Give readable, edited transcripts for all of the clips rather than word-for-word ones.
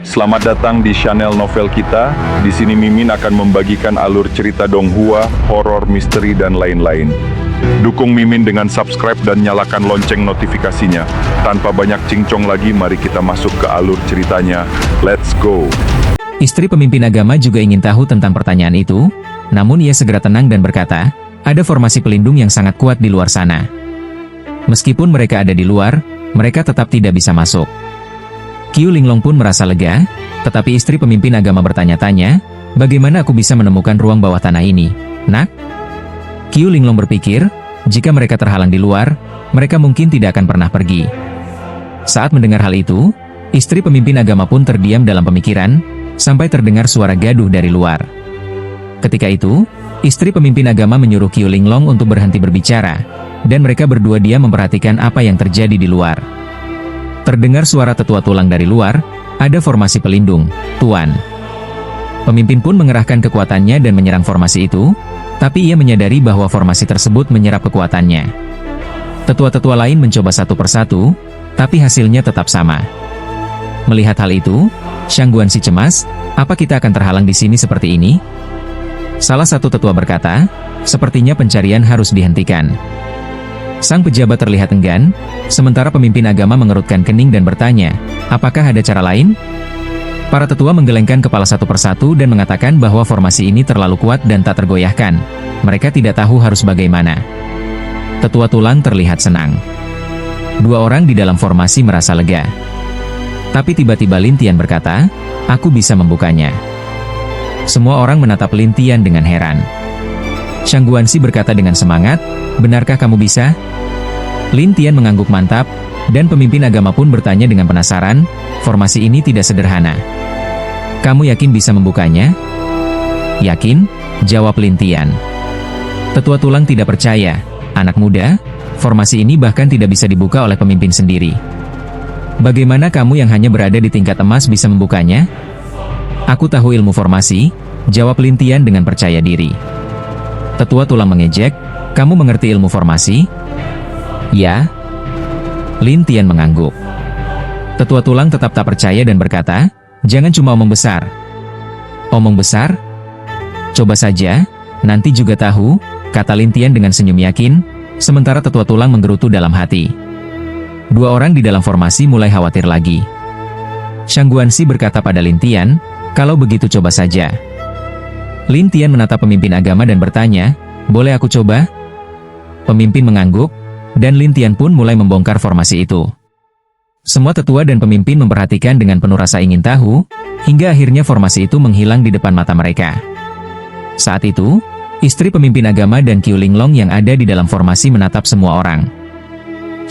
Selamat datang di channel novel kita. Di sini Mimin akan membagikan alur cerita donghua, horor, misteri, dan lain-lain. Dukung Mimin dengan subscribe dan nyalakan lonceng notifikasinya. Tanpa banyak cincong lagi, mari kita masuk ke alur ceritanya. Let's go! Istri pemimpin agama juga ingin tahu tentang pertanyaan itu, namun ia segera tenang dan berkata, ada formasi pelindung yang sangat kuat di luar sana. Meskipun mereka ada di luar, mereka tetap tidak bisa masuk. Qiu Linglong pun merasa lega, tetapi istri pemimpin agama bertanya-tanya, bagaimana aku bisa menemukan ruang bawah tanah ini, nak? Qiu Linglong berpikir, jika mereka terhalang di luar, mereka mungkin tidak akan pernah pergi. Saat mendengar hal itu, istri pemimpin agama pun terdiam dalam pemikiran, sampai terdengar suara gaduh dari luar. Ketika itu, istri pemimpin agama menyuruh Qiu Linglong untuk berhenti berbicara, dan mereka berdua diam memperhatikan apa yang terjadi di luar. Terdengar suara tetua tulang dari luar, ada formasi pelindung, Tuan. Pemimpin pun mengerahkan kekuatannya dan menyerang formasi itu, tapi ia menyadari bahwa formasi tersebut menyerap kekuatannya. Tetua-tetua lain mencoba satu persatu, tapi hasilnya tetap sama. Melihat hal itu, Shang Guanxi cemas, apa kita akan terhalang di sini seperti ini? Salah satu tetua berkata, sepertinya pencarian harus dihentikan. Sang pejabat terlihat enggan, sementara pemimpin agama mengerutkan kening dan bertanya, apakah ada cara lain? Para tetua menggelengkan kepala satu persatu dan mengatakan bahwa formasi ini terlalu kuat dan tak tergoyahkan. Mereka tidak tahu harus bagaimana. Tetua tulang terlihat senang. Dua orang di dalam formasi merasa lega. Tapi tiba-tiba Lin Tian berkata, aku bisa membukanya. Semua orang menatap Lin Tian dengan heran. Shang Guanxi berkata dengan semangat, benarkah kamu bisa? Lin Tian mengangguk mantap, dan pemimpin agama pun bertanya dengan penasaran, formasi ini tidak sederhana. Kamu yakin bisa membukanya? Yakin? Jawab Lin Tian. Tetua tulang tidak percaya, anak muda, formasi ini bahkan tidak bisa dibuka oleh pemimpin sendiri. Bagaimana kamu yang hanya berada di tingkat emas bisa membukanya? Aku tahu ilmu formasi, jawab Lin Tian dengan percaya diri. Tetua tulang mengejek, kamu mengerti ilmu formasi? Ya. Lin Tian mengangguk. Tetua tulang tetap tak percaya dan berkata, jangan cuma omong besar. Omong besar? Coba saja, nanti juga tahu, kata Lin Tian dengan senyum yakin, sementara tetua tulang menggerutu dalam hati. Dua orang di dalam formasi mulai khawatir lagi. Shang Guanxi berkata pada Lin Tian, kalau begitu coba saja. Lin Tian menatap pemimpin agama dan bertanya, boleh aku coba? Pemimpin mengangguk, dan Lin Tian pun mulai membongkar formasi itu. Semua tetua dan pemimpin memperhatikan dengan penuh rasa ingin tahu, hingga akhirnya formasi itu menghilang di depan mata mereka. Saat itu, istri pemimpin agama dan Qiu Linglong yang ada di dalam formasi menatap semua orang.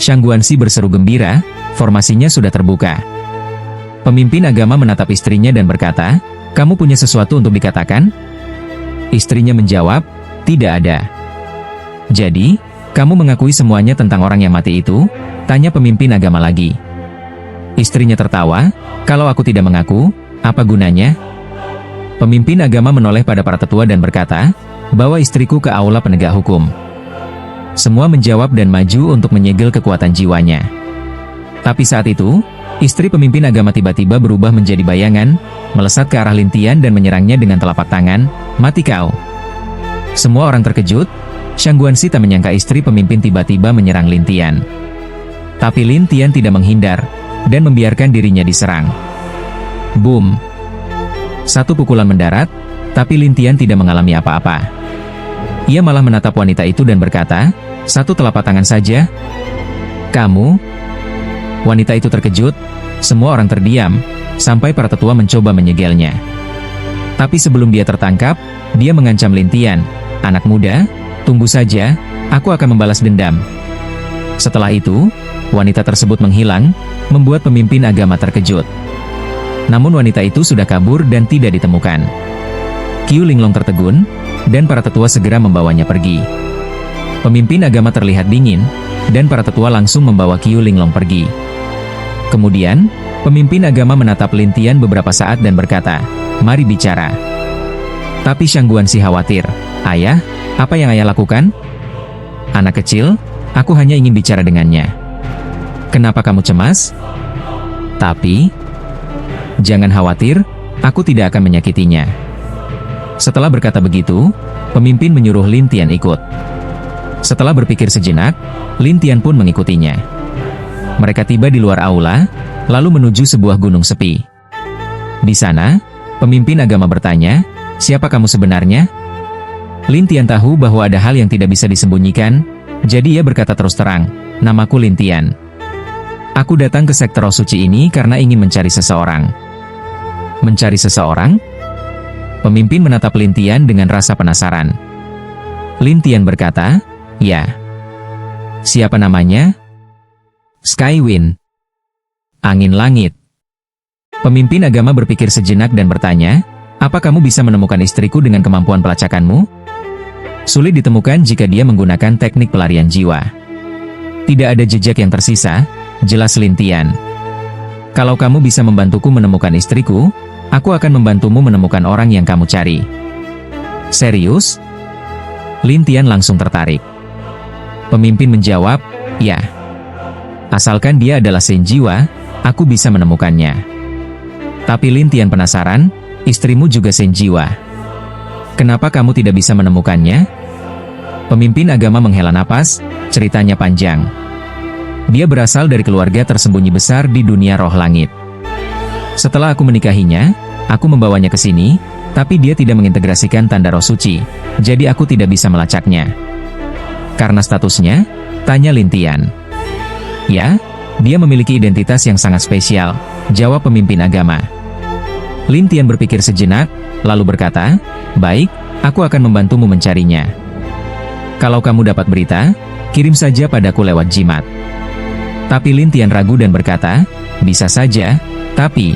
Shang Guanxi berseru gembira, formasinya sudah terbuka. Pemimpin agama menatap istrinya dan berkata, kamu punya sesuatu untuk dikatakan? Istrinya menjawab, tidak ada. Jadi, kamu mengakui semuanya tentang orang yang mati itu? Tanya pemimpin agama lagi. Istrinya tertawa, kalau aku tidak mengaku, apa gunanya? Pemimpin agama menoleh pada para tetua dan berkata, bawa istriku ke aula penegak hukum. Semua menjawab dan maju untuk menyegel kekuatan jiwanya. Tapi saat itu, istri pemimpin agama tiba-tiba berubah menjadi bayangan, melesat ke arah Lin Tian dan menyerangnya dengan telapak tangan, mati kau. Semua orang terkejut, Shang Guanxi tak menyangka istri pemimpin tiba-tiba menyerang Lin Tian. Tapi Lin Tian tidak menghindar, dan membiarkan dirinya diserang. Boom! Satu pukulan mendarat, tapi Lin Tian tidak mengalami apa-apa. Ia malah menatap wanita itu dan berkata, satu telapak tangan saja. Kamu? Wanita itu terkejut, semua orang terdiam, sampai para tetua mencoba menyegelnya. Tapi sebelum dia tertangkap, dia mengancam Lin Tian, anak muda, tunggu saja, aku akan membalas dendam. Setelah itu, wanita tersebut menghilang, membuat pemimpin agama terkejut. Namun wanita itu sudah kabur dan tidak ditemukan. Qiu Linglong tertegun, dan para tetua segera membawanya pergi. Pemimpin agama terlihat dingin, dan para tetua langsung membawa Qiu Linglong pergi. Kemudian, pemimpin agama menatap Lin Tian beberapa saat dan berkata, mari bicara. Tapi Shang Guanxi khawatir, ayah, apa yang ayah lakukan? Anak kecil, aku hanya ingin bicara dengannya. Kenapa kamu cemas? Tapi, Jangan khawatir, aku tidak akan menyakitinya. Setelah berkata begitu, pemimpin menyuruh Lin Tian ikut. Setelah berpikir sejenak, Lin Tian pun mengikutinya. Mereka tiba di luar aula, lalu menuju sebuah gunung sepi. Di sana, pemimpin agama bertanya, "Siapa kamu sebenarnya?" Lin Tian tahu bahwa ada hal yang tidak bisa disembunyikan, jadi ia berkata terus terang, "Namaku Lin Tian. Aku datang ke sekte roh suci ini karena ingin mencari seseorang." "Mencari seseorang?" Pemimpin menatap Lin Tian dengan rasa penasaran. Lin Tian berkata, "Ya." "Siapa namanya?" "Skywind. Angin langit." Pemimpin agama berpikir sejenak dan bertanya, "Apa kamu bisa menemukan istriku dengan kemampuan pelacakanmu?" "Sulit ditemukan jika dia menggunakan teknik pelarian jiwa. Tidak ada jejak yang tersisa," jelas Lin Tian. "Kalau kamu bisa membantuku menemukan istriku, aku akan membantumu menemukan orang yang kamu cari." "Serius?" Lin Tian langsung tertarik. Pemimpin menjawab, "Ya. Asalkan dia adalah Sen jiwa, aku bisa menemukannya." Tapi Lin Tian penasaran, "Istrimu juga Sen jiwa. Kenapa kamu tidak bisa menemukannya?" Pemimpin agama menghela napas, ceritanya panjang. Dia berasal dari keluarga tersembunyi besar di dunia roh langit. Setelah aku menikahinya, aku membawanya ke sini, tapi dia tidak mengintegrasikan tanda roh suci, jadi aku tidak bisa melacaknya. "Karena statusnya?" tanya Lin Tian. "Ya, dia memiliki identitas yang sangat spesial," jawab pemimpin agama. Lin Tian berpikir sejenak, lalu berkata, "Baik, aku akan membantumu mencarinya. Kalau kamu dapat berita, kirim saja padaku lewat jimat." Tapi Lin Tian ragu dan berkata, "Bisa saja, tapi..."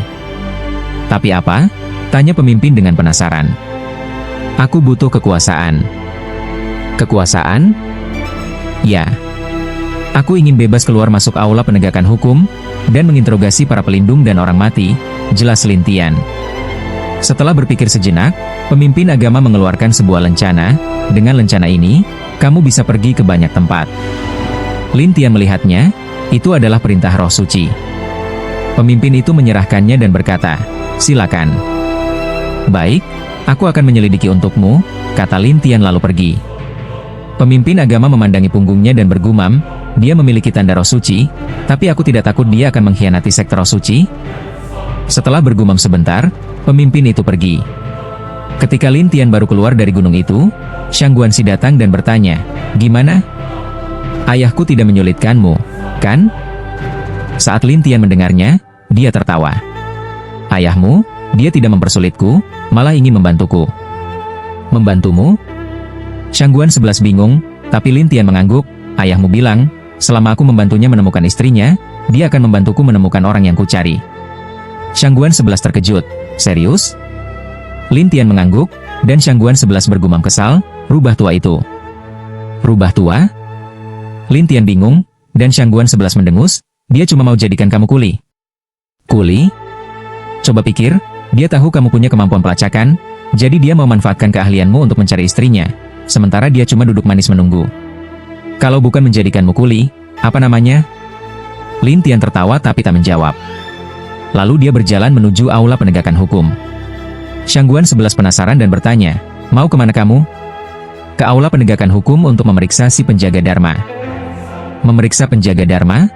"Tapi apa?" tanya pemimpin dengan penasaran. "Aku butuh kekuasaan." "Kekuasaan?" "Ya. Aku ingin bebas keluar masuk aula penegakan hukum, dan menginterogasi para pelindung dan orang mati," jelas Lin Tian. Setelah berpikir sejenak, pemimpin agama mengeluarkan sebuah lencana. "Dengan lencana ini, kamu bisa pergi ke banyak tempat." Lin Tian melihatnya, itu adalah perintah roh suci. Pemimpin itu menyerahkannya dan berkata, "Silakan." "Baik, aku akan menyelidiki untukmu," kata Lin Tian lalu pergi. Pemimpin agama memandangi punggungnya dan bergumam, "Dia memiliki tanda roh suci, tapi aku tidak takut dia akan mengkhianati sekte roh suci." Setelah bergumam sebentar, pemimpin itu pergi. Ketika Lin Tian baru keluar dari gunung itu, Shang Guanxi datang dan bertanya, "Gimana? Ayahku tidak menyulitkanmu, kan?" Saat Lin Tian mendengarnya, dia tertawa. "Ayahmu? Dia tidak mempersulitku, malah ingin membantuku." "Membantumu?" Shang Guan 11 bingung, tapi Lin Tian mengangguk, "Ayahmu bilang, selama aku membantunya menemukan istrinya, dia akan membantuku menemukan orang yang kucari." Shang Guan 11 terkejut, "Serius?" Lin Tian mengangguk, dan Shang Guan 11 bergumam kesal, "Rubah tua itu." "Rubah tua?" Lin Tian bingung, dan Shang Guan 11 mendengus, "Dia cuma mau jadikan kamu kuli." "Kuli? Coba pikir, dia tahu kamu punya kemampuan pelacakan, jadi dia mau manfaatkan keahlianmu untuk mencari istrinya, sementara dia cuma duduk manis menunggu. Kalau bukan menjadikanmu kuli, apa namanya?" Lin Tian tertawa tapi tak menjawab. Lalu dia berjalan menuju aula penegakan hukum. Shang Guan 11 penasaran dan bertanya, "Mau kemana kamu?" "Ke aula penegakan hukum untuk memeriksa si penjaga Dharma." "Memeriksa penjaga Dharma?"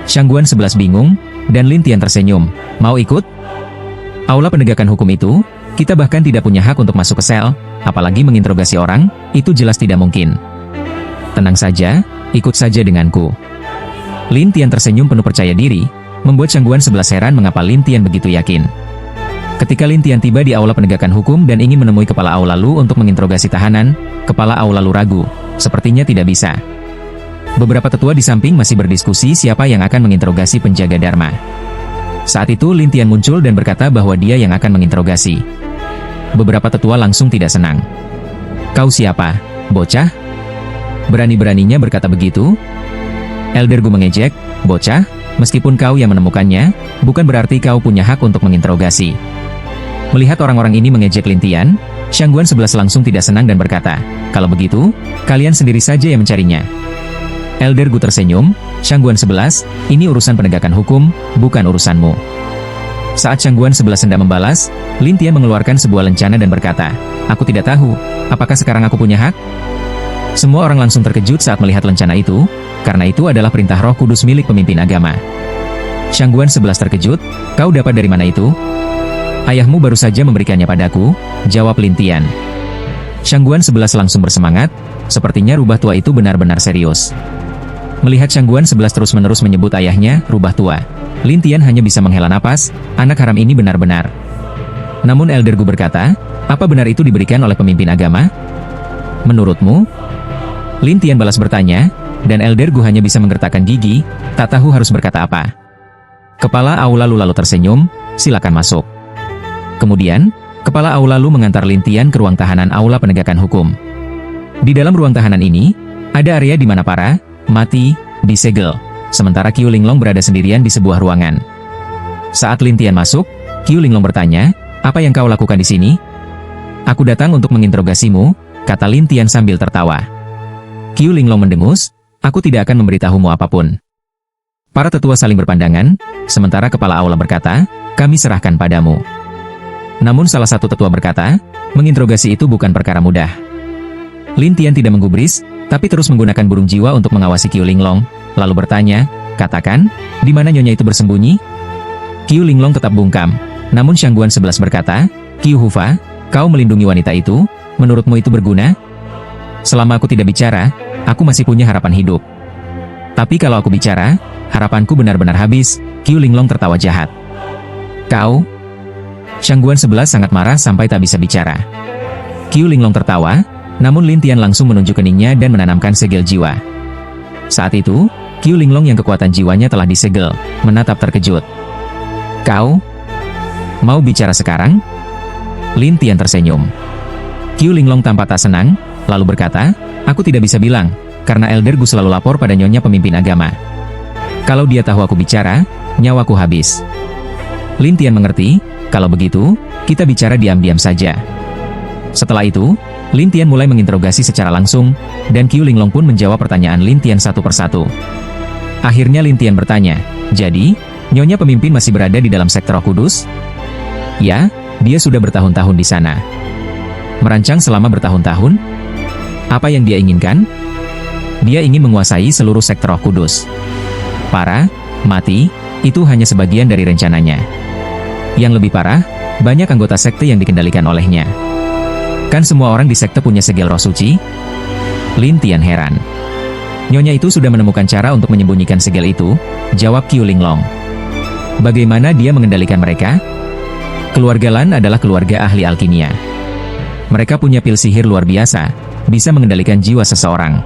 Shang Guan 11 bingung, dan Lin Tian tersenyum, "Mau ikut?" "Aula penegakan hukum itu, kita bahkan tidak punya hak untuk masuk ke sel, apalagi menginterogasi orang, itu jelas tidak mungkin." "Tenang saja, ikut saja denganku." Lin Tian tersenyum penuh percaya diri, membuat Shang Guan 11 heran mengapa Lin Tian begitu yakin. Ketika Lin Tian tiba di aula penegakan hukum dan ingin menemui kepala aula Lu untuk menginterogasi tahanan, kepala aula Lu ragu, sepertinya tidak bisa. Beberapa tetua di samping masih berdiskusi siapa yang akan menginterogasi penjaga Dharma. Saat itu Lin Tian muncul dan berkata bahwa dia yang akan menginterogasi. Beberapa tetua langsung tidak senang. "Kau siapa, bocah? Berani-beraninya berkata begitu?" Elder Gu mengejek, "Bocah, meskipun kau yang menemukannya, bukan berarti kau punya hak untuk menginterogasi." Melihat orang-orang ini mengejek Lin Tian, Shang Guan 11 langsung tidak senang dan berkata, "Kalau begitu, kalian sendiri saja yang mencarinya." Elder Gu tersenyum, "Shang Guan 11, ini urusan penegakan hukum, bukan urusanmu." Saat Shangguan 11 hendak membalas, Lin Tian mengeluarkan sebuah lencana dan berkata, "Aku tidak tahu, apakah sekarang aku punya hak?" Semua orang langsung terkejut saat melihat lencana itu, karena itu adalah perintah Roh Kudus milik pemimpin agama. Shangguan 11 terkejut, "Kau dapat dari mana itu?" "Ayahmu baru saja memberikannya padaku," jawab Lin Tian. Shangguan 11 langsung bersemangat, sepertinya rubah tua itu benar-benar serius. Melihat Shangguan 11 terus-menerus menyebut ayahnya, rubah tua, Lin Tian hanya bisa menghela napas, anak haram ini benar-benar. Namun Elder Gu berkata, "Apa benar itu diberikan oleh pemimpin agama? Menurutmu?" Lin Tian balas bertanya, dan Elder Gu hanya bisa menggertakkan gigi, tak tahu harus berkata apa. Kepala aula lalu tersenyum, "Silakan masuk." Kemudian, kepala aula mengantar Lin Tian ke ruang tahanan aula penegakan hukum. Di dalam ruang tahanan ini, ada area di mana para mati disegel, sementara Qiu Linglong berada sendirian di sebuah ruangan. Saat Lin Tian masuk, Qiu Linglong bertanya, "Apa yang kau lakukan di sini?" "Aku datang untuk menginterogasimu," kata Lin Tian sambil tertawa. Qiu Linglong mendengus, "Aku tidak akan memberitahumu apapun." Para tetua saling berpandangan, sementara kepala aula berkata, "Kami serahkan padamu." Namun salah satu tetua berkata, "Menginterogasi itu bukan perkara mudah." Lin Tian tidak menggubris, tapi terus menggunakan burung jiwa untuk mengawasi Qiu Linglong, lalu bertanya, "Katakan, di mana nyonya itu bersembunyi?" Qiu Linglong tetap bungkam, namun Shangguan 11 berkata, "Qiu Hufa, kau melindungi wanita itu, menurutmu itu berguna? Selama aku tidak bicara, aku masih punya harapan hidup. Tapi kalau aku bicara, harapanku benar-benar habis." Qiu Linglong tertawa jahat. "Kau?" Shangguan 11 sangat marah sampai tak bisa bicara. Qiu Linglong tertawa, namun Lin Tian langsung menunjuk keningnya dan menanamkan segel jiwa. Saat itu, Qiu Linglong yang kekuatan jiwanya telah disegel, menatap terkejut. "Kau mau bicara sekarang?" Lin Tian tersenyum. Qiu Linglong tampak tak senang, lalu berkata, "Aku tidak bisa bilang, karena Elder Gu selalu lapor pada nyonya pemimpin agama. Kalau dia tahu aku bicara, nyawaku habis." Lin Tian mengerti, kalau begitu, kita bicara diam-diam saja. Setelah itu, Lin Tian mulai menginterogasi secara langsung, dan Qiu Linglong pun menjawab pertanyaan Lin Tian satu persatu. Akhirnya Lin Tian bertanya, "Jadi, nyonya pemimpin masih berada di dalam sektor Roh Kudus?" "Ya, dia sudah bertahun-tahun di sana." "Merancang selama bertahun-tahun? Apa yang dia inginkan?" "Dia ingin menguasai seluruh sektor Roh Kudus. Para mati, itu hanya sebagian dari rencananya. Yang lebih parah, banyak anggota sekte yang dikendalikan olehnya. Kan semua orang di sekte punya segel roh suci?" Lin Tian heran. "Nyonya itu sudah menemukan cara untuk menyembunyikan segel itu," jawab Qiu Linglong. "Bagaimana dia mengendalikan mereka?" "Keluarga Lan adalah keluarga ahli alkimia. Mereka punya pil sihir luar biasa, bisa mengendalikan jiwa seseorang."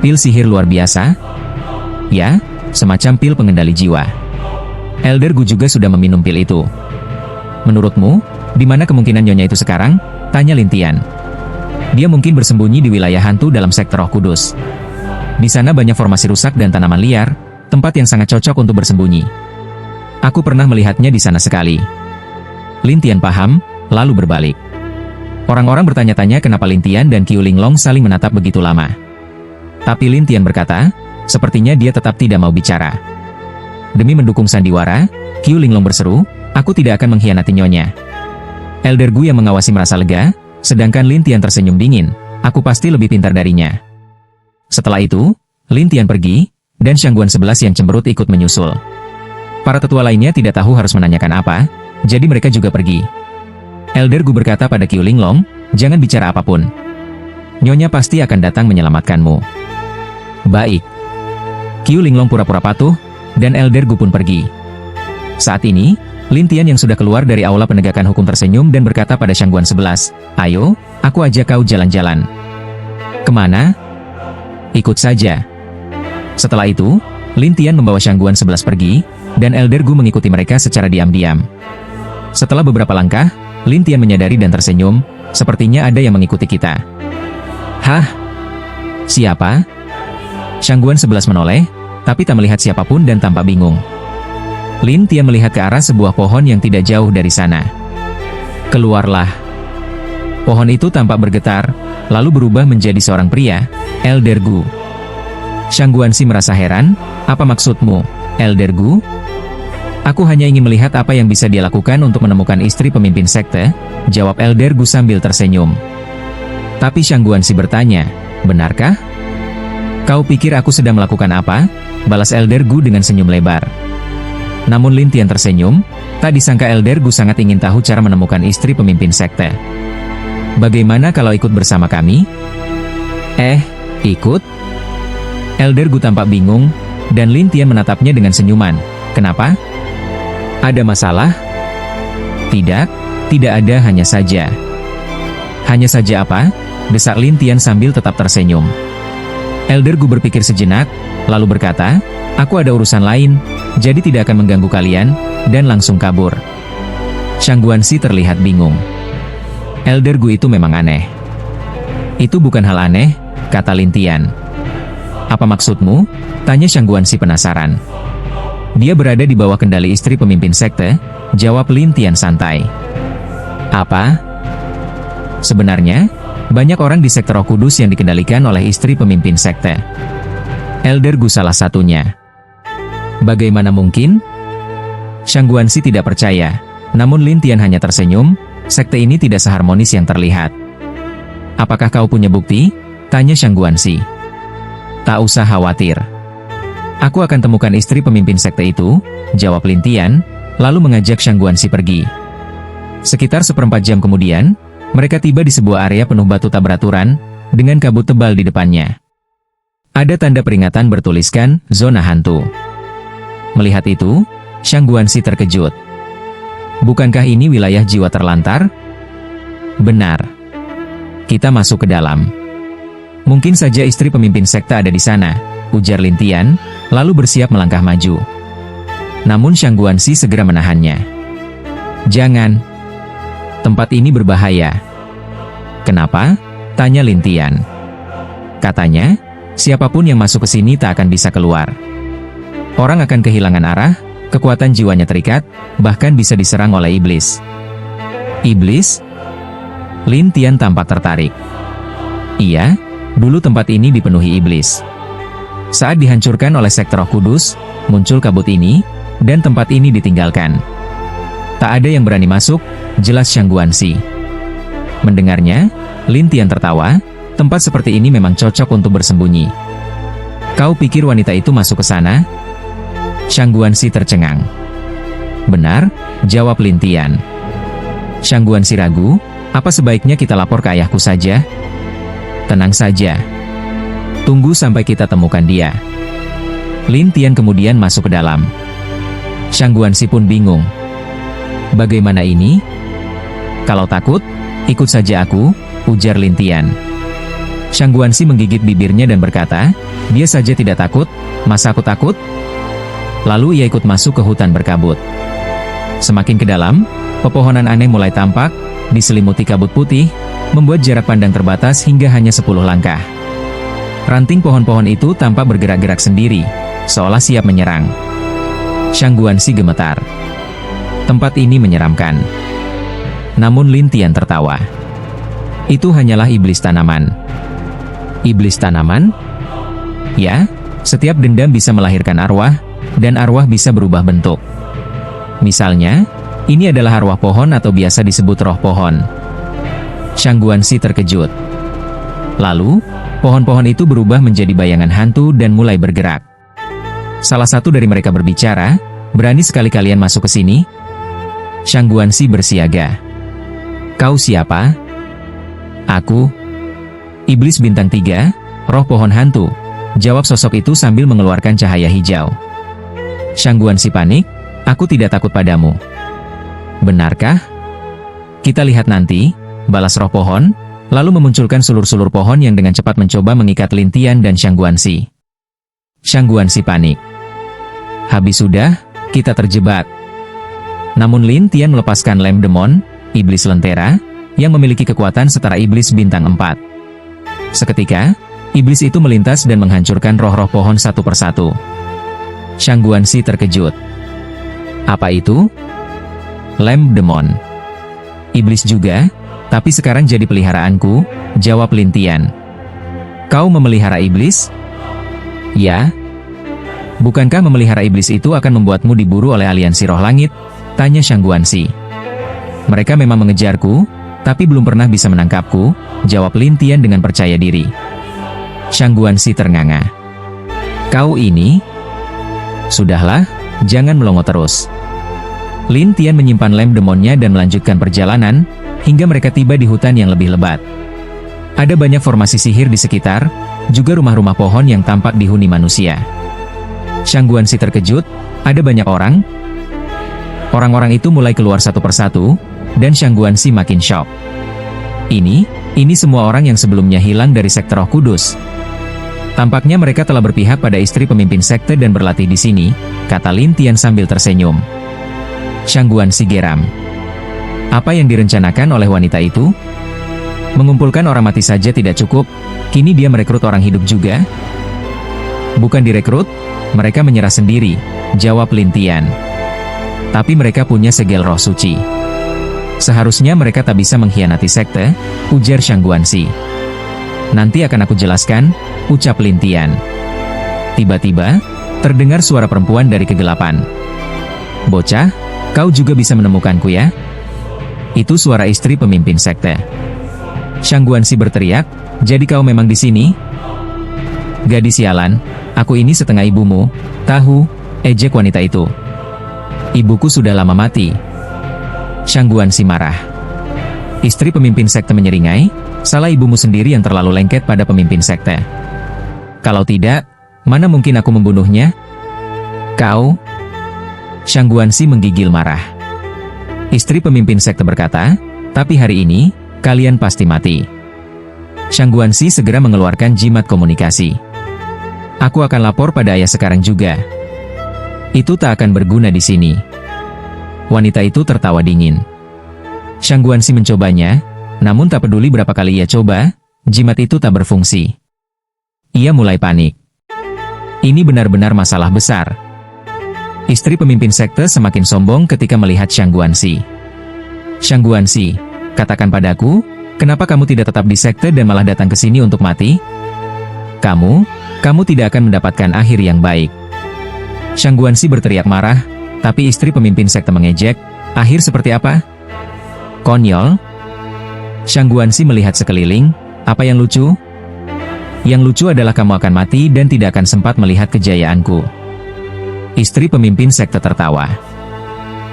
"Pil sihir luar biasa?" "Ya, semacam pil pengendali jiwa. Elder Gu juga sudah meminum pil itu." "Menurutmu, di mana kemungkinan nyonya itu sekarang?" tanya Lin Tian. "Dia mungkin bersembunyi di wilayah hantu dalam sektor Roh Kudus. Di sana banyak formasi rusak dan tanaman liar, tempat yang sangat cocok untuk bersembunyi. Aku pernah melihatnya di sana sekali." Lin Tian paham, lalu berbalik. Orang-orang bertanya-tanya kenapa Lin Tian dan Qiu Linglong saling menatap begitu lama. Tapi Lin Tian berkata, sepertinya dia tetap tidak mau bicara. Demi mendukung sandiwara, Qiu Linglong berseru, "Aku tidak akan mengkhianati nyonya." Elder Gu yang mengawasi merasa lega, sedangkan Lin Tian tersenyum dingin, "Aku pasti lebih pintar darinya." Setelah itu, Lin Tian pergi, dan Shangguan 11 yang cemberut ikut menyusul. Para tetua lainnya tidak tahu harus menanyakan apa, jadi mereka juga pergi. Elder Gu berkata pada Qiu Linglong, "Jangan bicara apapun. Nyonya pasti akan datang menyelamatkanmu." "Baik." Qiu Linglong pura-pura patuh, dan Elder Gu pun pergi. Saat ini, Lin Tian yang sudah keluar dari aula penegakan hukum tersenyum dan berkata pada Shangguan 11, "Ayo, aku ajak kau jalan-jalan." "Kemana?" "Ikut saja." Setelah itu, Lin Tian membawa Shangguan 11 pergi, dan Elder Gu mengikuti mereka secara diam-diam. Setelah beberapa langkah, Lin Tian menyadari dan tersenyum, "Sepertinya ada yang mengikuti kita." "Hah? Siapa?" Shangguan 11 menoleh, tapi tak melihat siapapun dan tampak bingung. Lin Tian melihat ke arah sebuah pohon yang tidak jauh dari sana. "Keluarlah." Pohon itu tampak bergetar, lalu berubah menjadi seorang pria, Elder Gu. Shangguan Si merasa heran, "Apa maksudmu, Elder Gu?" Aku hanya ingin melihat apa yang bisa dia lakukan untuk menemukan istri pemimpin sekte, jawab Elder Gu sambil tersenyum. Tapi Shang Guanxi bertanya, benarkah? Kau pikir aku sedang melakukan apa? Balas Elder Gu dengan senyum lebar. Namun Lin Tian tersenyum, tak disangka Elder Gu sangat ingin tahu cara menemukan istri pemimpin sekte. Bagaimana kalau ikut bersama kami? Ikut? Elder Gu tampak bingung, dan Lin Tian menatapnya dengan senyuman. Kenapa? Ada masalah? Tidak, tidak ada, hanya saja. Hanya saja apa? Desak Lin Tian sambil tetap tersenyum. Elder Gu berpikir sejenak, lalu berkata, aku ada urusan lain, jadi tidak akan mengganggu kalian, dan langsung kabur. Shang Guanxi terlihat bingung. Elder Gu itu memang aneh. Itu bukan hal aneh, kata Lin Tian. Apa maksudmu? Tanya Shang Guanxi penasaran. Dia berada di bawah kendali istri pemimpin sekte, jawab Lin Tian santai. Apa? Sebenarnya, banyak orang di sekte Roh Kudus yang dikendalikan oleh istri pemimpin sekte. Elder Gu salah satunya. Bagaimana mungkin? Shang Guanxi tidak percaya, namun Lin Tian hanya tersenyum, sekte ini tidak seharmonis yang terlihat. Apakah kau punya bukti? Tanya Shang Guanxi. Tak usah khawatir. Aku akan temukan istri pemimpin sekte itu, jawab Lin Tian, lalu mengajak Shang Guanxi pergi. Sekitar seperempat jam kemudian, mereka tiba di sebuah area penuh batu tak beraturan, dengan kabut tebal di depannya. Ada tanda peringatan bertuliskan, zona hantu. Melihat itu, Shang Guanxi terkejut. Bukankah ini wilayah jiwa terlantar? Benar. Kita masuk ke dalam. Mungkin saja istri pemimpin sekte ada di sana, ujar Lin Tian, lalu bersiap melangkah maju. Namun Shang Guanxi segera menahannya. Jangan. Tempat ini berbahaya. Kenapa? Tanya Lin Tian. Katanya, siapapun yang masuk ke sini tak akan bisa keluar. Orang akan kehilangan arah, kekuatan jiwanya terikat, bahkan bisa diserang oleh iblis. Iblis? Lin Tian tampak tertarik. Iya, dulu tempat ini dipenuhi iblis. Saat dihancurkan oleh sekte Roh Kudus, muncul kabut ini, dan tempat ini ditinggalkan. Tak ada yang berani masuk, jelas Shang Guanxi. Mendengarnya, Lin Tian tertawa, tempat seperti ini memang cocok untuk bersembunyi. Kau pikir wanita itu masuk ke sana? Shang Guanxi tercengang. Benar, jawab Lin Tian. Shang Guanxi ragu, apa sebaiknya kita lapor ke ayahku saja? Tenang saja. Tunggu sampai kita temukan dia. Lin Tian kemudian masuk ke dalam. Shang Guanxi pun bingung. Bagaimana ini? Kalau takut, ikut saja aku, ujar Lin Tian. Shang Guanxi menggigit bibirnya dan berkata, dia saja tidak takut, masa aku takut? Lalu ia ikut masuk ke hutan berkabut. Semakin ke dalam, pepohonan aneh mulai tampak, diselimuti kabut putih, membuat jarak pandang terbatas hingga hanya 10 langkah. Ranting pohon-pohon itu tampak bergerak-gerak sendiri, seolah siap menyerang. Shang Guanxi gemetar. Tempat ini menyeramkan. Namun Lin Tian tertawa. Itu hanyalah iblis tanaman. Iblis tanaman? Ya, setiap dendam bisa melahirkan arwah, dan arwah bisa berubah bentuk. Misalnya, ini adalah arwah pohon atau biasa disebut roh pohon. Shang Guanxi terkejut. Lalu, pohon-pohon itu berubah menjadi bayangan hantu dan mulai bergerak. Salah satu dari mereka berbicara, berani sekali kalian masuk ke sini? Shang Guanxi bersiaga. Kau siapa? Aku. Iblis bintang 3, roh pohon hantu, jawab sosok itu sambil mengeluarkan cahaya hijau. Shang Guanxi panik, aku tidak takut padamu. Benarkah? Kita lihat nanti, balas roh pohon, lalu memunculkan sulur-sulur pohon yang dengan cepat mencoba mengikat Lin Tian dan Shang Guanxi. Shang Guanxi panik. Habis sudah, kita terjebak. Namun Lin Tian melepaskan lem demon, iblis lentera, yang memiliki kekuatan setara iblis bintang 4. Seketika, iblis itu melintas dan menghancurkan roh-roh pohon satu persatu. Shang Guanxi terkejut. Apa itu? Lem demon. Iblis juga, tapi sekarang jadi peliharaanku, jawab Lin Tian. Kau memelihara iblis? Ya. Bukankah memelihara iblis itu akan membuatmu diburu oleh aliansi roh langit? Tanya Shang Guanxi. Mereka memang mengejarku, tapi belum pernah bisa menangkapku, jawab Lin Tian dengan percaya diri. Shang Guanxi ternganga. Kau ini? Sudahlah, jangan melongo terus. Lin Tian menyimpan lem demonnya dan melanjutkan perjalanan, hingga mereka tiba di hutan yang lebih lebat. Ada banyak formasi sihir di sekitar, juga rumah-rumah pohon yang tampak dihuni manusia. Shang Guanxi terkejut, ada banyak orang? Orang-orang itu mulai keluar satu persatu, dan Shang Guanxi makin shock. Ini semua orang yang sebelumnya hilang dari sekte Roh Kudus. Tampaknya mereka telah berpihak pada istri pemimpin sekte dan berlatih di sini, kata Lin Tian sambil tersenyum. Shang Guanxi geram. Apa yang direncanakan oleh wanita itu? Mengumpulkan orang mati saja tidak cukup, kini dia merekrut orang hidup juga? Bukan direkrut, mereka menyerah sendiri, jawab Lin Tian. Tapi mereka punya segel roh suci. Seharusnya mereka tak bisa mengkhianati sekte, ujar Shang Guanxi. Nanti akan aku jelaskan, ucap Lin Tian. Tiba-tiba, terdengar suara perempuan dari kegelapan. Bocah, kau juga bisa menemukanku ya? Itu suara istri pemimpin sekte. Shang Guanxi berteriak, jadi kau memang di sini? Gadis sialan, aku ini setengah ibumu, tahu, ejek wanita itu. Ibuku sudah lama mati. Shang Guanxi marah. Istri pemimpin sekte menyeringai, salah ibumu sendiri yang terlalu lengket pada pemimpin sekte. Kalau tidak, mana mungkin aku membunuhnya? Kau? Shang Guanxi menggigil marah. Istri pemimpin sekte berkata, tapi hari ini, kalian pasti mati. Shang Guanxi segera mengeluarkan jimat komunikasi. Aku akan lapor pada ayah sekarang juga. Itu tak akan berguna di sini. Wanita itu tertawa dingin. Shang Guanxi mencobanya, namun tak peduli berapa kali ia coba, jimat itu tak berfungsi. Ia mulai panik. Ini benar-benar masalah besar. Istri pemimpin sekte semakin sombong ketika melihat Shang Guanxi. Shang Guanxi, katakan padaku, kenapa kamu tidak tetap di sekte dan malah datang ke sini untuk mati? Kamu tidak akan mendapatkan akhir yang baik. Shang Guanxi berteriak marah, tapi istri pemimpin sekte mengejek, akhir seperti apa? Konyol. Shang Guanxi melihat sekeliling, apa yang lucu? Yang lucu adalah kamu akan mati dan tidak akan sempat melihat kejayaanku. Istri pemimpin sekte tertawa.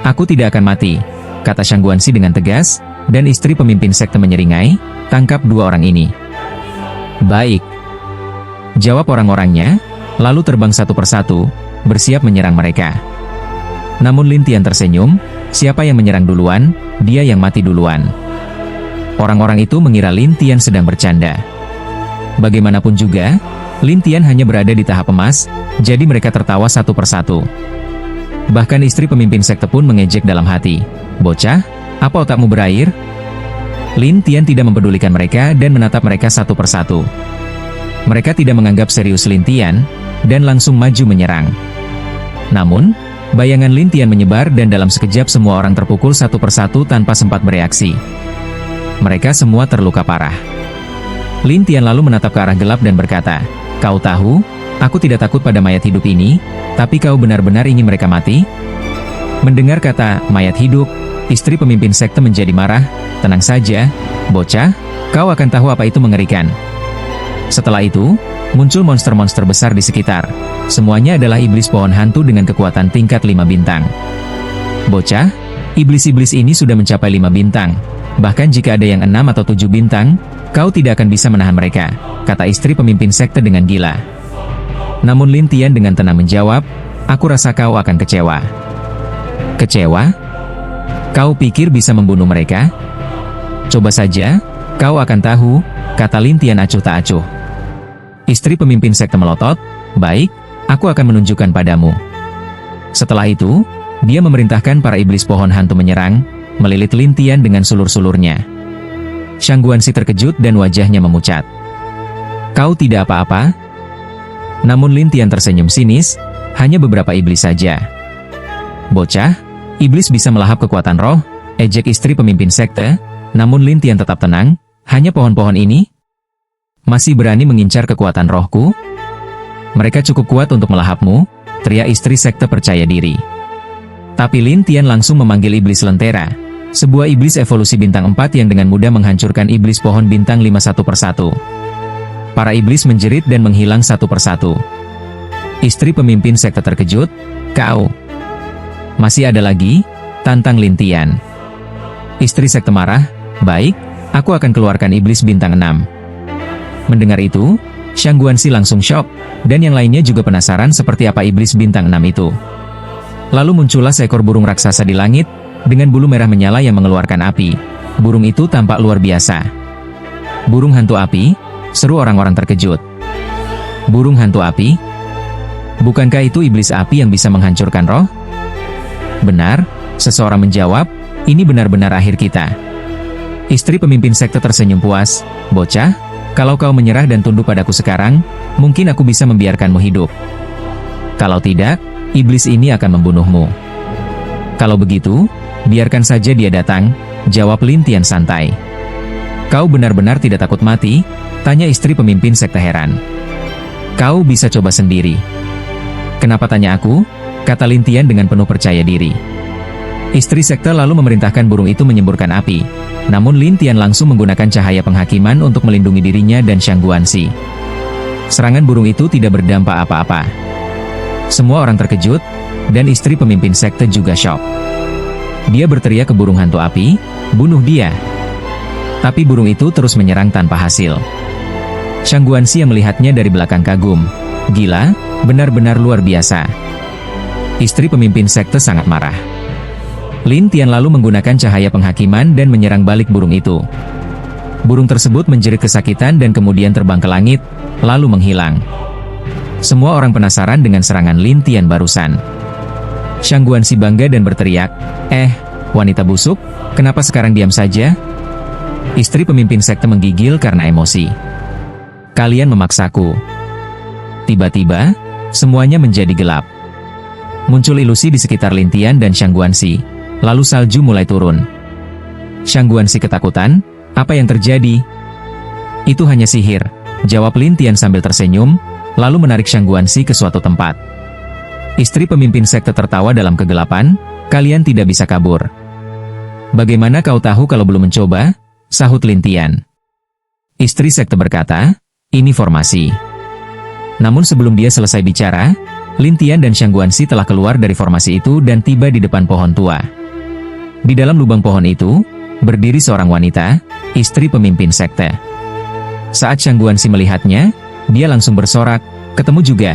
Aku tidak akan mati, kata Shang Guanxi dengan tegas, dan istri pemimpin sekte menyeringai, tangkap dua orang ini. Baik. Jawab orang-orangnya, lalu terbang satu persatu, bersiap menyerang mereka. Namun Lin Tian tersenyum, siapa yang menyerang duluan, dia yang mati duluan. Orang-orang itu mengira Lin Tian sedang bercanda. Bagaimanapun juga, Lin Tian hanya berada di tahap emas, jadi mereka tertawa satu persatu. Bahkan istri pemimpin sekte pun mengejek dalam hati, bocah, apa otakmu berair? Lin Tian tidak mempedulikan mereka dan menatap mereka satu persatu. Mereka tidak menganggap serius Lin Tian, dan langsung maju menyerang. Namun, bayangan Lin Tian menyebar dan dalam sekejap semua orang terpukul satu persatu tanpa sempat bereaksi. Mereka semua terluka parah. Lin Tian lalu menatap ke arah gelap dan berkata, kau tahu, aku tidak takut pada mayat hidup ini, tapi kau benar-benar ingin mereka mati? Mendengar kata, mayat hidup, istri pemimpin sekte menjadi marah, tenang saja, bocah, kau akan tahu apa itu mengerikan. Setelah itu, muncul monster-monster besar di sekitar. Semuanya adalah iblis pohon hantu dengan kekuatan tingkat 5 bintang. Bocah, iblis-iblis ini sudah mencapai 5 bintang. Bahkan jika ada yang 6 atau 7 bintang, kau tidak akan bisa menahan mereka, kata istri pemimpin sekte dengan gila. Namun Lin Tian dengan tenang menjawab, aku rasa kau akan kecewa. Kecewa? Kau pikir bisa membunuh mereka? Coba saja, kau akan tahu, kata Lin Tian acuh tak acuh. Istri pemimpin sekte melotot, baik, aku akan menunjukkan padamu. Setelah itu, dia memerintahkan para iblis pohon hantu menyerang, melilit Lin Tian dengan sulur-sulurnya. Shang Guanxi terkejut dan wajahnya memucat. Kau tidak apa-apa? Namun Lin Tian tersenyum sinis, hanya beberapa iblis saja. Bocah, iblis bisa melahap kekuatan roh, ejek istri pemimpin sekte, namun Lin Tian tetap tenang, hanya pohon-pohon ini? Masih berani mengincar kekuatan rohku? Mereka cukup kuat untuk melahapmu, teriak istri sekte percaya diri. Tapi Lin Tian langsung memanggil iblis lentera, sebuah iblis evolusi bintang 4 yang dengan mudah menghancurkan iblis pohon bintang 5 satu persatu. Para iblis menjerit dan menghilang satu persatu. Istri pemimpin sekte terkejut, "Kau masih ada lagi?" tantang Lin Tian. Istri sekte marah, "Baik, aku akan keluarkan iblis bintang 6. Mendengar itu, Shang Guanxi langsung syok, dan yang lainnya juga penasaran seperti apa iblis bintang 6 itu. Lalu muncullah seekor burung raksasa di langit, dengan bulu merah menyala yang mengeluarkan api. Burung itu tampak luar biasa. "Burung hantu api?" seru orang-orang terkejut. "Burung hantu api? Bukankah itu iblis api yang bisa menghancurkan roh?" "Benar," seseorang menjawab, "ini benar-benar akhir kita." Istri pemimpin sekte tersenyum puas, "Bocah, kalau kau menyerah dan tunduk padaku sekarang, mungkin aku bisa membiarkanmu hidup. Kalau tidak, iblis ini akan membunuhmu." "Kalau begitu, biarkan saja dia datang," jawab Lin Tian santai. "Kau benar-benar tidak takut mati?" tanya istri pemimpin sekte heran. "Kau bisa coba sendiri." "Kenapa tanya aku?" kata Lin Tian dengan penuh percaya diri. Istri sekte lalu memerintahkan burung itu menyemburkan api. Namun Lin Tian langsung menggunakan cahaya penghakiman untuk melindungi dirinya dan Shang Guanxi. Serangan burung itu tidak berdampak apa-apa. Semua orang terkejut, dan istri pemimpin sekte juga syok. Dia berteriak ke burung hantu api, "Bunuh dia!" Tapi burung itu terus menyerang tanpa hasil. Shang Guanxi yang melihatnya dari belakang kagum. "Gila, benar-benar luar biasa." Istri pemimpin sekte sangat marah. Lin Tian lalu menggunakan cahaya penghakiman dan menyerang balik burung itu. Burung tersebut menjerit kesakitan dan kemudian terbang ke langit, lalu menghilang. Semua orang penasaran dengan serangan Lin Tian barusan. Shang Guanxi bangga dan berteriak, wanita busuk, kenapa sekarang diam saja?" Istri pemimpin sekte menggigil karena emosi. "Kalian memaksaku." Tiba-tiba, semuanya menjadi gelap. Muncul ilusi di sekitar Lin Tian dan Shang Guanxi, lalu salju mulai turun. Shang Guanxi ketakutan, "Apa yang terjadi?" "Itu hanya sihir," jawab Lin Tian sambil tersenyum, lalu menarik Shang Guanxi ke suatu tempat. Istri pemimpin sekte tertawa dalam kegelapan, "Kalian tidak bisa kabur." "Bagaimana kau tahu kalau belum mencoba?" sahut Lin Tian. Istri sekte berkata, "Ini formasi." Namun sebelum dia selesai bicara, Lin Tian dan Shang Guanxi telah keluar dari formasi itu dan tiba di depan pohon tua. Di dalam lubang pohon itu, berdiri seorang wanita, istri pemimpin sekte. Saat Shang Guanxi melihatnya, dia langsung bersorak, "Ketemu juga."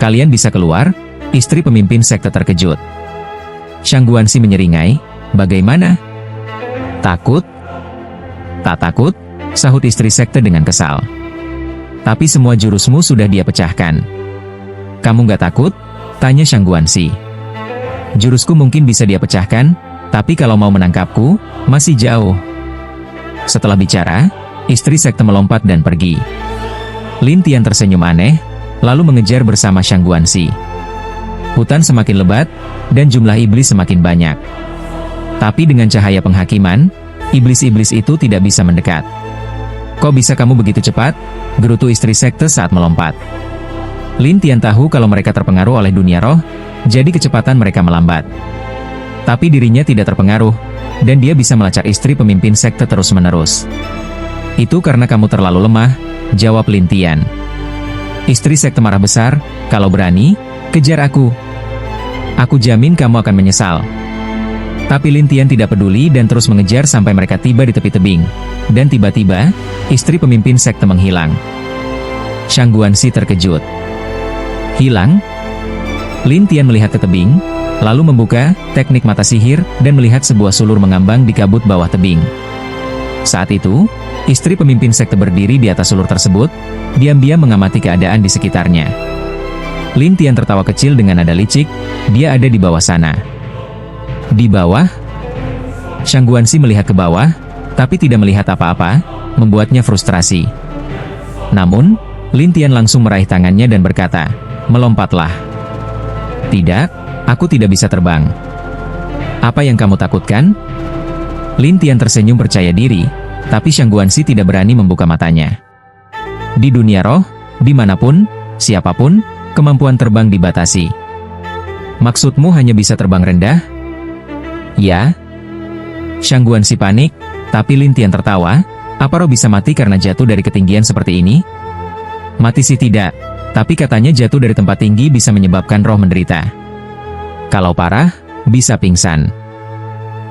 "Kalian bisa keluar?" istri pemimpin sekte terkejut. Shang Guanxi menyeringai, "Bagaimana? Takut?" "Tak takut," sahut istri sekte dengan kesal. "Tapi semua jurusmu sudah dia pecahkan." "Kamu nggak takut?" tanya Shang Guanxi. "Jurusku mungkin bisa dia pecahkan, tapi kalau mau menangkapku, masih jauh." Setelah bicara, istri sekte melompat dan pergi. Lin Tian tersenyum aneh, lalu mengejar bersama Shang Guanxi. Hutan semakin lebat, dan jumlah iblis semakin banyak. Tapi dengan cahaya penghakiman, iblis-iblis itu tidak bisa mendekat. "Kok bisa kamu begitu cepat?" gerutu istri sekte saat melompat. Lin Tian tahu kalau mereka terpengaruh oleh dunia roh, jadi kecepatan mereka melambat. Tapi dirinya tidak terpengaruh, dan dia bisa melacak istri pemimpin sekte terus-menerus. "Itu karena kamu terlalu lemah," jawab Lin Tian. Istri sekte marah besar, "Kalau berani, kejar aku. Aku jamin kamu akan menyesal." Tapi Lin Tian tidak peduli dan terus mengejar sampai mereka tiba di tepi tebing. Dan tiba-tiba, istri pemimpin sekte menghilang. Shang Guanxi terkejut. "Hilang?" Lin Tian melihat ke tebing, lalu membuka teknik mata sihir dan melihat sebuah sulur mengambang di kabut bawah tebing. Saat itu, istri pemimpin sekte berdiri di atas sulur tersebut, diam-diam mengamati keadaan di sekitarnya. Lin Tian tertawa kecil dengan nada licik, "Dia ada di bawah sana." "Di bawah?" Shang Guanxi melihat ke bawah, tapi tidak melihat apa-apa, membuatnya frustrasi. Namun, Lin Tian langsung meraih tangannya dan berkata, "Melompatlah." "Tidak, aku tidak bisa terbang." "Apa yang kamu takutkan?" Lin Tian tersenyum percaya diri, tapi Shang Guanxi tidak berani membuka matanya. Di dunia roh, dimanapun, siapapun, kemampuan terbang dibatasi. Maksudmu hanya bisa terbang rendah? Ya. Shang Guanxi panik, tapi Lin Tian tertawa, apa roh bisa mati karena jatuh dari ketinggian seperti ini? Mati sih tidak, tapi katanya jatuh dari tempat tinggi bisa menyebabkan roh menderita. Kalau parah, bisa pingsan.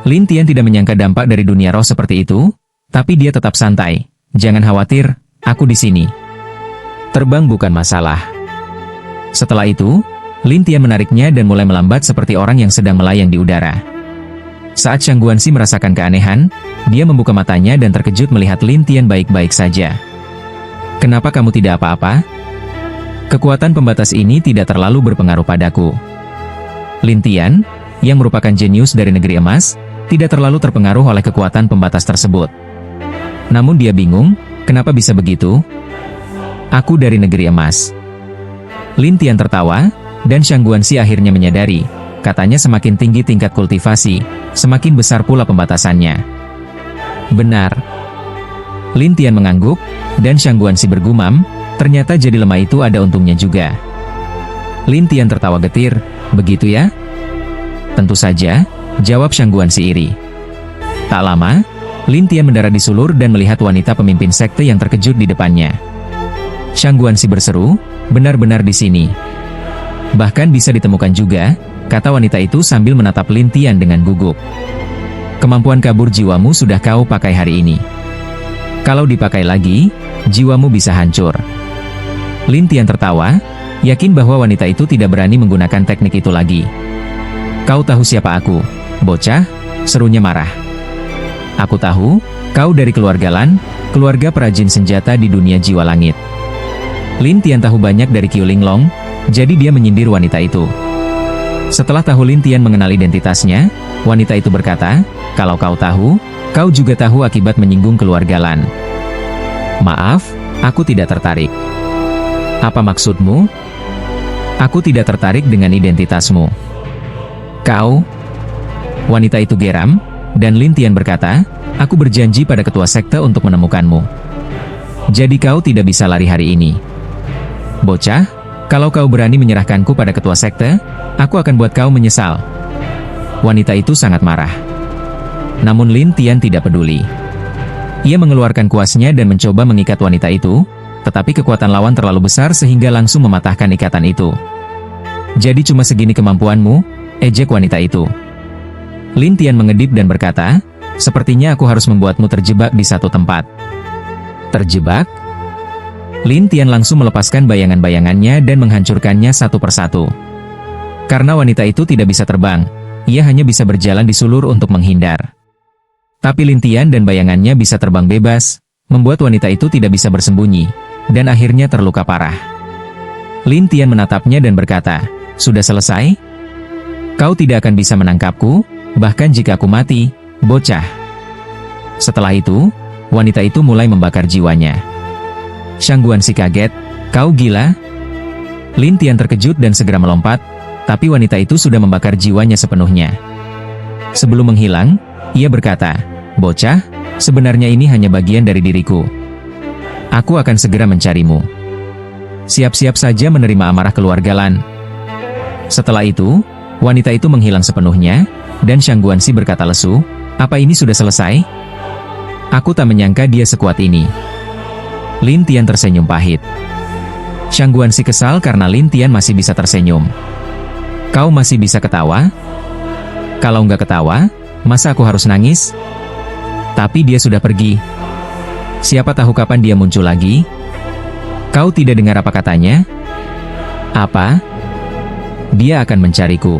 Lin Tian tidak menyangka dampak dari dunia roh seperti itu, tapi dia tetap santai. Jangan khawatir, aku di sini. Terbang bukan masalah. Setelah itu, Lin Tian menariknya dan mulai melambat seperti orang yang sedang melayang di udara. Saat Shang Guanxi merasakan keanehan, dia membuka matanya dan terkejut melihat Lin Tian baik-baik saja. Kenapa kamu tidak apa-apa? Kekuatan pembatas ini tidak terlalu berpengaruh padaku. Lin Tian, yang merupakan jenius dari negeri emas, tidak terlalu terpengaruh oleh kekuatan pembatas tersebut. Namun dia bingung, kenapa bisa begitu? Aku dari negeri emas. Lin Tian tertawa, dan Shang Guanxi akhirnya menyadari, katanya semakin tinggi tingkat kultivasi, semakin besar pula pembatasannya. Benar. Lin Tian mengangguk, dan Shang Guanxi bergumam, ternyata jadi lemah itu ada untungnya juga. Lin Tian tertawa getir, begitu ya? Tentu saja, jawab Shang Guanxi iri. Tak lama, Lin Tian mendarat di sulur dan melihat wanita pemimpin sekte yang terkejut di depannya. Shang Guanxi berseru, benar-benar di sini. Bahkan bisa ditemukan juga, kata wanita itu sambil menatap Lin Tian dengan gugup. Kemampuan kabur jiwamu sudah kau pakai hari ini. Kalau dipakai lagi, jiwamu bisa hancur. Lin Tian tertawa, yakin bahwa wanita itu tidak berani menggunakan teknik itu lagi. Kau tahu siapa aku, bocah? Serunya marah. Aku tahu, kau dari keluarga Lan, keluarga perajin senjata di dunia jiwa langit. Lin Tian tahu banyak dari Qiu Linglong, jadi dia menyindir wanita itu. Setelah tahu Lin Tian mengenal identitasnya, wanita itu berkata, kalau kau tahu, kau juga tahu akibat menyinggung keluarga Lan. Maaf, aku tidak tertarik. Apa maksudmu? Aku tidak tertarik dengan identitasmu. Kau? Wanita itu geram, dan Lin Tian berkata, aku berjanji pada ketua sekte untuk menemukanmu. Jadi kau tidak bisa lari hari ini. Bocah, kalau kau berani menyerahkanku pada ketua sekte, aku akan buat kau menyesal. Wanita itu sangat marah. Namun Lin Tian tidak peduli. Ia mengeluarkan kuasnya dan mencoba mengikat wanita itu, tetapi kekuatan lawan terlalu besar sehingga langsung mematahkan ikatan itu. Jadi cuma segini kemampuanmu, ejek wanita itu. Lin Tian mengedip dan berkata, sepertinya aku harus membuatmu terjebak di satu tempat. Terjebak? Lin Tian langsung melepaskan bayangan-bayangannya dan menghancurkannya satu persatu. Karena wanita itu tidak bisa terbang, ia hanya bisa berjalan di sulur untuk menghindar. Tapi Lin Tian dan bayangannya bisa terbang bebas, membuat wanita itu tidak bisa bersembunyi, dan akhirnya terluka parah. Lin Tian menatapnya dan berkata, sudah selesai? Kau tidak akan bisa menangkapku, bahkan jika aku mati, bocah. Setelah itu, wanita itu mulai membakar jiwanya. Shang Guanxi kaget, kau gila? Lin Tian terkejut dan segera melompat, tapi wanita itu sudah membakar jiwanya sepenuhnya. Sebelum menghilang, ia berkata, bocah, sebenarnya ini hanya bagian dari diriku. Aku akan segera mencarimu. Siap-siap saja menerima amarah keluarga Lan. Setelah itu, wanita itu menghilang sepenuhnya, dan Shang Guanxi berkata lesu, apa ini sudah selesai? Aku tak menyangka dia sekuat ini. Lin Tian tersenyum pahit. Shang Guanxi kesal karena Lin Tian masih bisa tersenyum. Kau masih bisa ketawa? Kalau nggak ketawa, masa aku harus nangis? Tapi dia sudah pergi. Siapa tahu kapan dia muncul lagi? Kau tidak dengar apa katanya? Apa? Dia akan mencariku.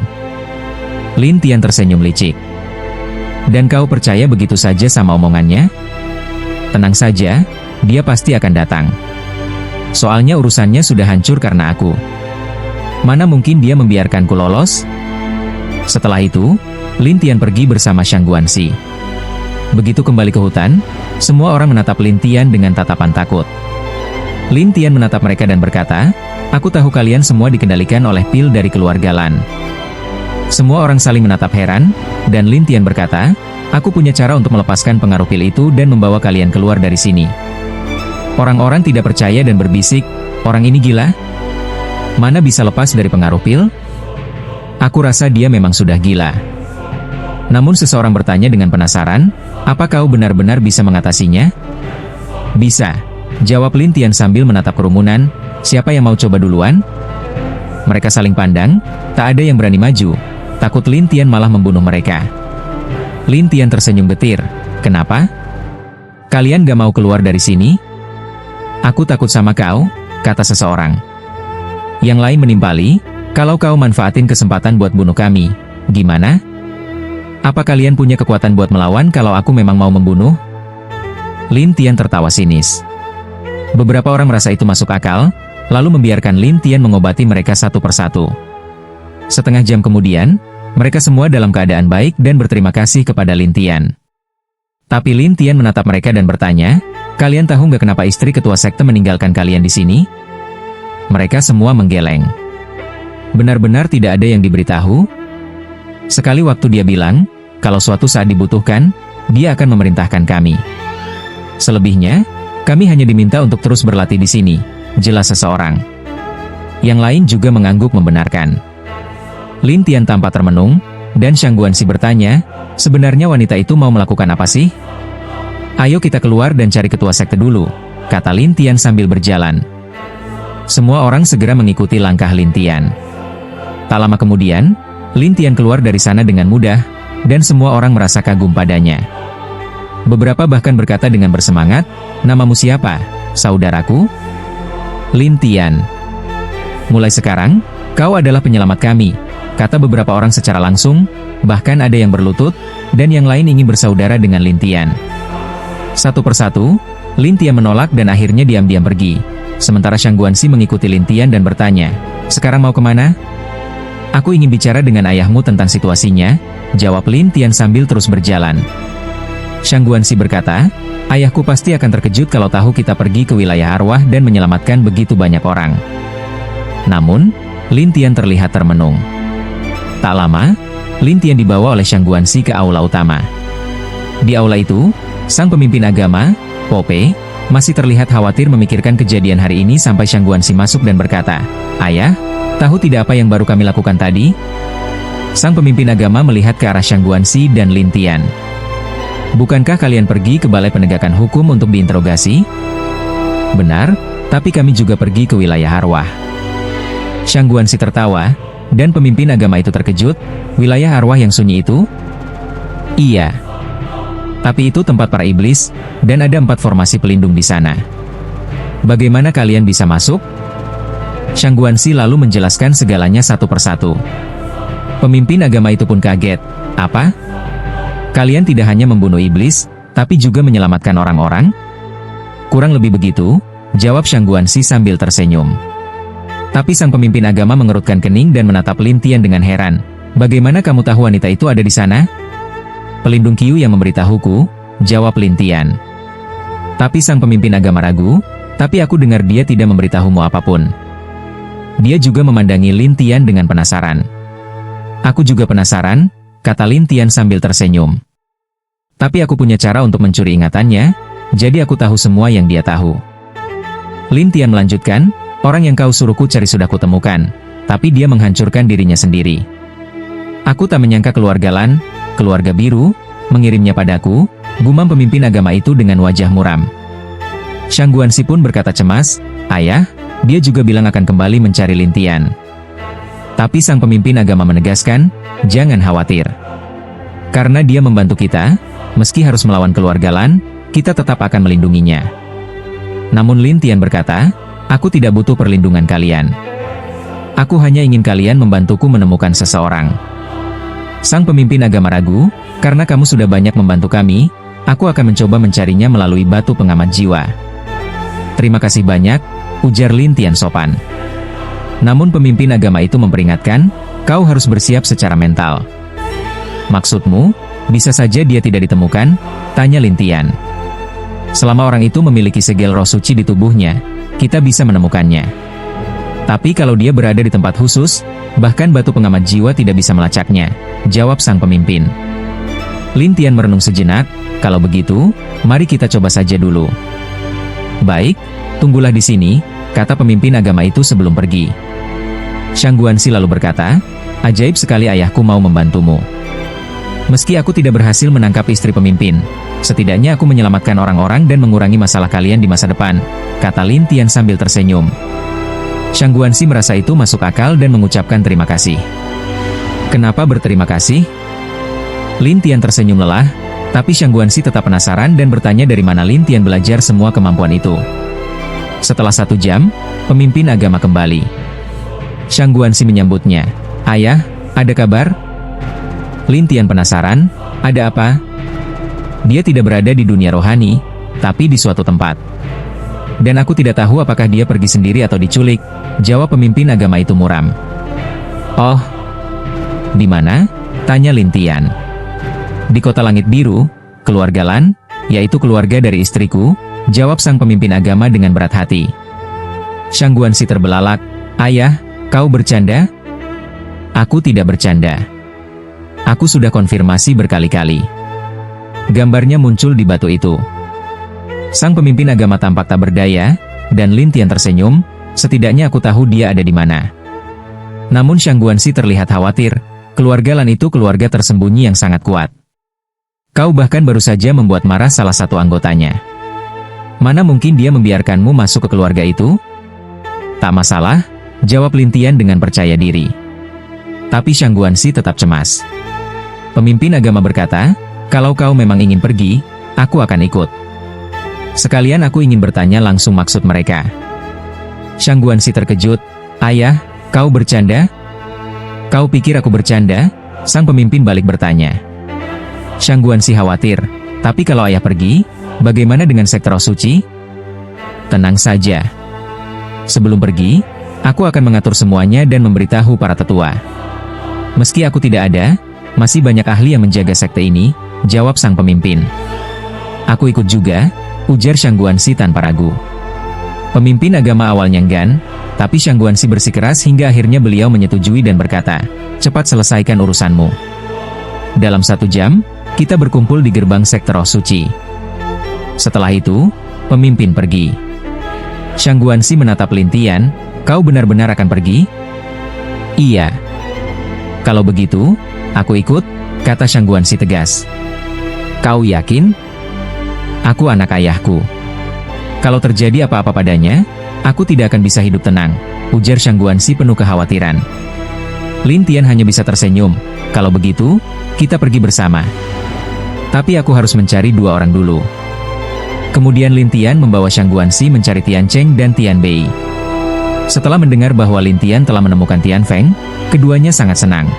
Lin Tian tersenyum licik. Dan kau percaya begitu saja sama omongannya? Tenang saja, dia pasti akan datang. Soalnya urusannya sudah hancur karena aku. Mana mungkin dia membiarkanku lolos? Setelah itu, Lin Tian pergi bersama Shang Guanxi. Begitu kembali ke hutan, semua orang menatap Lin Tian dengan tatapan takut. Lin Tian menatap mereka dan berkata, aku tahu kalian semua dikendalikan oleh pil dari keluarga Lan. Semua orang saling menatap heran, dan Lin Tian berkata, aku punya cara untuk melepaskan pengaruh pil itu dan membawa kalian keluar dari sini. Orang-orang tidak percaya dan berbisik, orang ini gila? Mana bisa lepas dari pengaruh pil? Aku rasa dia memang sudah gila. Namun seseorang bertanya dengan penasaran, apa kau benar-benar bisa mengatasinya? Bisa, jawab Lin Tian sambil menatap kerumunan. Siapa yang mau coba duluan? Mereka saling pandang, tak ada yang berani maju. Takut Lin Tian malah membunuh mereka. Lin Tian tersenyum getir. Kenapa? Kalian gak mau keluar dari sini? Aku takut sama kau, kata seseorang. Yang lain menimpali, kalau kau manfaatin kesempatan buat bunuh kami, gimana? Apa kalian punya kekuatan buat melawan kalau aku memang mau membunuh? Lin Tian tertawa sinis. Beberapa orang merasa itu masuk akal, lalu membiarkan Lin Tian mengobati mereka satu persatu. Setengah jam kemudian, mereka semua dalam keadaan baik dan berterima kasih kepada Lin Tian. Tapi Lin Tian menatap mereka dan bertanya, kalian tahu nggak kenapa istri ketua sekte meninggalkan kalian di sini? Mereka semua menggeleng. Benar-benar tidak ada yang diberitahu? Sekali waktu dia bilang, kalau suatu saat dibutuhkan, dia akan memerintahkan kami. Selebihnya, kami hanya diminta untuk terus berlatih di sini, jelas seseorang. Yang lain juga mengangguk membenarkan. Lin Tian tampak termenung, dan Shang Guanxi bertanya, sebenarnya wanita itu mau melakukan apa sih? Ayo kita keluar dan cari ketua sekte dulu, kata Lin Tian sambil berjalan. Semua orang segera mengikuti langkah Lin Tian. Tak lama kemudian, Lin Tian keluar dari sana dengan mudah, dan semua orang merasa kagum padanya. Beberapa bahkan berkata dengan bersemangat, namamu siapa, saudaraku? Lin Tian. Mulai sekarang, kau adalah penyelamat kami, kata beberapa orang secara langsung, bahkan ada yang berlutut, dan yang lain ingin bersaudara dengan Lin Tian. Satu persatu, Lin Tian menolak dan akhirnya diam-diam pergi. Sementara Shang Guanxi mengikuti Lin Tian dan bertanya, sekarang mau kemana? Aku ingin bicara dengan ayahmu tentang situasinya, jawab Lin Tian sambil terus berjalan. Shang Guanxi berkata, ayahku pasti akan terkejut kalau tahu kita pergi ke wilayah arwah dan menyelamatkan begitu banyak orang. Namun, Lin Tian terlihat termenung. Tak lama, Lin Tian dibawa oleh Shang Guanxi ke aula utama. Di aula itu, sang pemimpin agama, Po Pei, masih terlihat khawatir memikirkan kejadian hari ini sampai Shang Guanxi masuk dan berkata, ayah, tahu tidak apa yang baru kami lakukan tadi? Sang pemimpin agama melihat ke arah Shang Guanxi dan Lin Tian. Bukankah kalian pergi ke balai penegakan hukum untuk diinterogasi? Benar, tapi kami juga pergi ke wilayah arwah. Shang Guanxi tertawa, dan pemimpin agama itu terkejut, wilayah arwah yang sunyi itu? Iya. Tapi itu tempat para iblis, dan ada 4 formasi pelindung di sana. Bagaimana kalian bisa masuk? Shang Guanxi lalu menjelaskan segalanya satu persatu. Pemimpin agama itu pun kaget. Apa? Kalian tidak hanya membunuh iblis, tapi juga menyelamatkan orang-orang? Kurang lebih begitu, jawab Shang Guanxi sambil tersenyum. Tapi sang pemimpin agama mengerutkan kening dan menatap Lin Tian dengan heran. Bagaimana kamu tahu wanita itu ada di sana? Pelindung Qiu yang memberitahuku, jawab Lin Tian. Tapi sang pemimpin agama ragu, tapi aku dengar dia tidak memberitahumu apapun. Dia juga memandangi Lin Tian dengan penasaran. Aku juga penasaran, kata Lin Tian sambil tersenyum. Tapi aku punya cara untuk mencuri ingatannya, jadi aku tahu semua yang dia tahu. Lin Tian melanjutkan, orang yang kau suruhku cari sudah kutemukan, tapi dia menghancurkan dirinya sendiri. Aku tak menyangka keluarga Lan, keluarga biru, mengirimnya padaku, gumam pemimpin agama itu dengan wajah muram. Shang Guanxi pun berkata cemas, ayah, dia juga bilang akan kembali mencari Lin Tian. Tapi sang pemimpin agama menegaskan, jangan khawatir. Karena dia membantu kita, meski harus melawan keluarga Lan, kita tetap akan melindunginya. Namun Lin Tian berkata, aku tidak butuh perlindungan kalian. Aku hanya ingin kalian membantuku menemukan seseorang. Sang pemimpin agama ragu, karena kamu sudah banyak membantu kami, aku akan mencoba mencarinya melalui batu pengamat jiwa. Terima kasih banyak, ujar Lin Tian sopan. Namun pemimpin agama itu memperingatkan, kau harus bersiap secara mental. Maksudmu, bisa saja dia tidak ditemukan? Tanya Lin Tian. Selama orang itu memiliki segel roh suci di tubuhnya, kita bisa menemukannya. Tapi kalau dia berada di tempat khusus, bahkan batu pengamat jiwa tidak bisa melacaknya, jawab sang pemimpin. Lin Tian merenung sejenak, kalau begitu, mari kita coba saja dulu. Baik, tunggulah di sini, kata pemimpin agama itu sebelum pergi. Shang Guanxi lalu berkata, ajaib sekali ayahku mau membantumu. Meski aku tidak berhasil menangkap istri pemimpin, setidaknya aku menyelamatkan orang-orang dan mengurangi masalah kalian di masa depan, kata Lin Tian sambil tersenyum. Shang Guanxi merasa itu masuk akal dan mengucapkan terima kasih. Kenapa berterima kasih? Lin Tian tersenyum lelah, tapi Shang Guanxi tetap penasaran dan bertanya dari mana Lin Tian belajar semua kemampuan itu. Setelah 1 jam, pemimpin agama kembali. Shang Guanxi menyambutnya. Ayah, ada kabar? Lin Tian penasaran, ada apa? Dia tidak berada di dunia rohani, tapi di suatu tempat. Dan aku tidak tahu apakah dia pergi sendiri atau diculik, jawab pemimpin agama itu muram. Oh, di mana? Tanya Lin Tian. Di kota langit biru, keluarga Lan, yaitu keluarga dari istriku, jawab sang pemimpin agama dengan berat hati. Shang Guanxi terbelalak, ayah, kau bercanda? Aku tidak bercanda. Aku sudah konfirmasi berkali-kali. Gambarnya muncul di batu itu. Sang pemimpin agama tampak tak berdaya, dan Lin Tian tersenyum, setidaknya aku tahu dia ada di mana. Namun Shang Guanxi terlihat khawatir, keluarga Lan itu keluarga tersembunyi yang sangat kuat. Kau bahkan baru saja membuat marah salah satu anggotanya. Mana mungkin dia membiarkanmu masuk ke keluarga itu? Tak masalah, jawab Lin Tian dengan percaya diri. Tapi Shang Guanxi tetap cemas. Pemimpin agama berkata, kalau kau memang ingin pergi, aku akan ikut. Sekalian aku ingin bertanya langsung maksud mereka. Shang Guanxi terkejut, ayah, kau bercanda? Kau pikir aku bercanda? Sang pemimpin balik bertanya. Shang Guanxi khawatir, tapi kalau ayah pergi, bagaimana dengan sektor suci? Tenang saja. Sebelum pergi, aku akan mengatur semuanya dan memberitahu para tetua. Meski aku tidak ada, masih banyak ahli yang menjaga sekte ini, jawab sang pemimpin. Aku ikut juga, ujar Shang Guanxi tanpa ragu. Pemimpin agama awalnya enggan, tapi Shang Guanxi bersikeras hingga akhirnya beliau menyetujui dan berkata, cepat selesaikan urusanmu. Dalam 1 jam, kita berkumpul di gerbang sekte roh suci. Setelah itu, pemimpin pergi. Shang Guanxi menatap Lin Tian, kau benar-benar akan pergi? Iya. Kalau begitu, aku ikut, kata Shang Guanxi tegas. Kau yakin? Aku anak ayahku. Kalau terjadi apa-apa padanya, aku tidak akan bisa hidup tenang, ujar Shang Guanxi penuh kekhawatiran. Lin Tian hanya bisa tersenyum, kalau begitu, kita pergi bersama. Tapi aku harus mencari 2 orang dulu. Kemudian Lin Tian membawa Shang Guanxi mencari Tian Cheng dan Tian Bei. Setelah mendengar bahwa Lin Tian telah menemukan Tian Feng, keduanya sangat senang.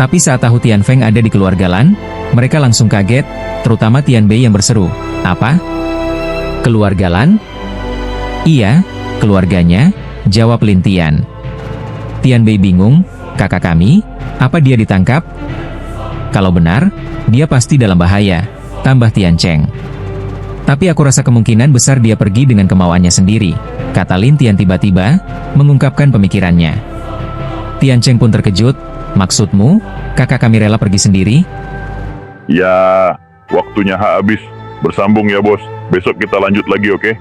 Tapi saat tahu Tian Feng ada di keluarga Lan, mereka langsung kaget, terutama Tian Bei yang berseru, apa? Keluarga Lan? Iya, keluarganya, jawab Lin Tian. Tian Bei bingung, kakak kami, apa dia ditangkap? Kalau benar, dia pasti dalam bahaya, tambah Tian Cheng. Tapi aku rasa kemungkinan besar dia pergi dengan kemauannya sendiri, kata Lin Tian tiba-tiba, mengungkapkan pemikirannya. Tian Cheng pun terkejut, maksudmu, kakak kami rela pergi sendiri? Ya, waktunya habis. Bersambung ya bos. Besok kita lanjut lagi, oke?